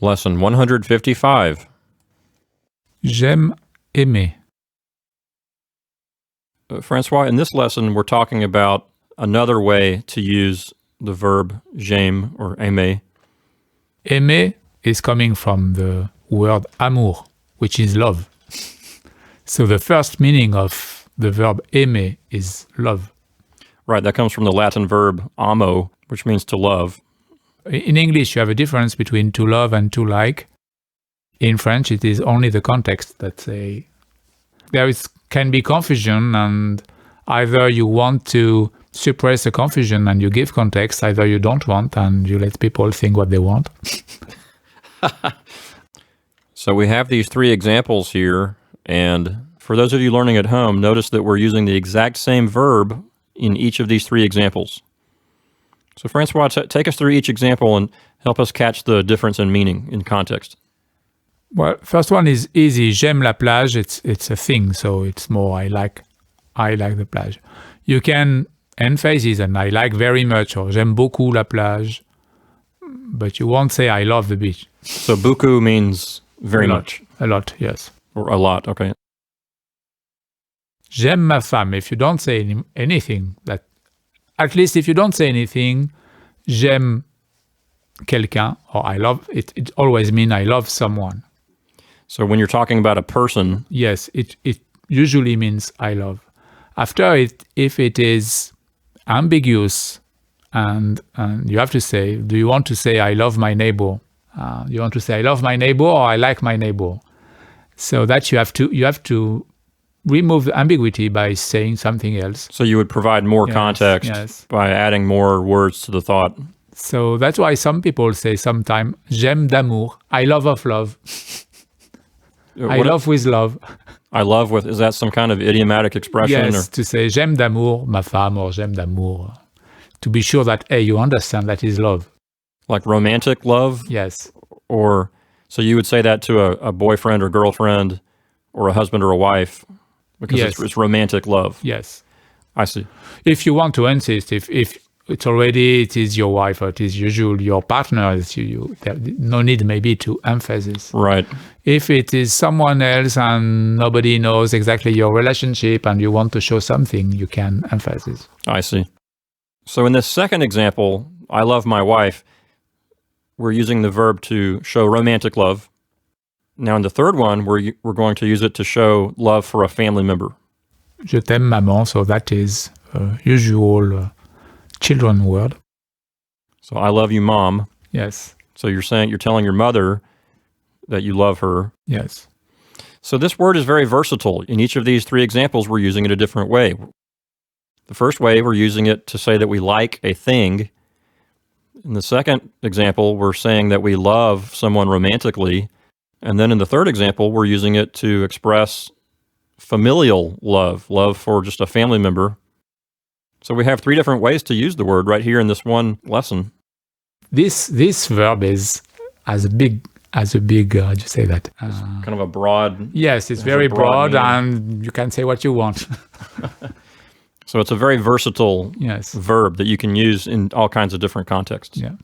Lesson 155. J'aime aimer. Francois, in this lesson, we're talking about another way to use the verb j'aime or aimer. Aimer is coming from the word amour, which is love. So the first meaning of the verb aimer is love. Right, that comes from the Latin verb amo, which means to love. In English, you have a difference between to love and to like. In French, it is only the context that say can be confusion, and either you want to suppress the confusion and you give context, either you don't want and you let people think what they want. So we have these three examples here, and for those of you learning at home, notice that we're using the exact same verb in each of these three examples. So Francois, take us through each example and help us catch the difference in meaning, in context. Well, first one is easy. J'aime la plage. It's a thing, so it's more I like the plage. You can emphasize and I like very much, or j'aime beaucoup la plage, but you won't say I love the beach. So beaucoup means very much. A lot, yes. Or a lot, okay. J'aime ma femme. If you don't say anything, at least if you don't say anything, j'aime quelqu'un, or I love, it always means I love someone. So when you're talking about a person... Yes, it usually means I love. After if it is ambiguous and you have to say, do you want to say I love my neighbor? You want to say I love my neighbor or I like my neighbor? So that you have to remove the ambiguity by saying something else. So you would provide more context by adding more words to the thought. So that's why some people say sometimes, j'aime d'amour, I love of love. I love with love. I love with, is that some kind of idiomatic expression? Yes, to say j'aime d'amour ma femme or j'aime d'amour. To be sure that, hey, you understand that is love. Like romantic love? Yes. Or, so you would say that to a boyfriend or girlfriend or a husband or a wife because it's romantic love? Yes. I see. If you want to insist, if it is your wife or it is usually your partner, no need maybe to emphasize. Right. If it is someone else and nobody knows exactly your relationship and you want to show something, you can emphasize. I see. So in this second example, I love my wife, we're using the verb to show romantic love. Now in the third one, we're going to use it to show love for a family member. Je t'aime maman, so that is usual children word. So I love you, mom. Yes. So you're telling your mother that you love her. Yes. So this word is very versatile. In each of these three examples, we're using it a different way. The first way, we're using it to say that we like a thing. In the second example, we're saying that we love someone romantically. And then in the third example, we're using it to express familial love for just a family member. So we have three different ways to use the word right here in this one lesson. This verb is as a big how do you say that? Kind of a broad... Yes, it's very broad and you can say what you want. So it's a very versatile verb that you can use in all kinds of different contexts. Yeah.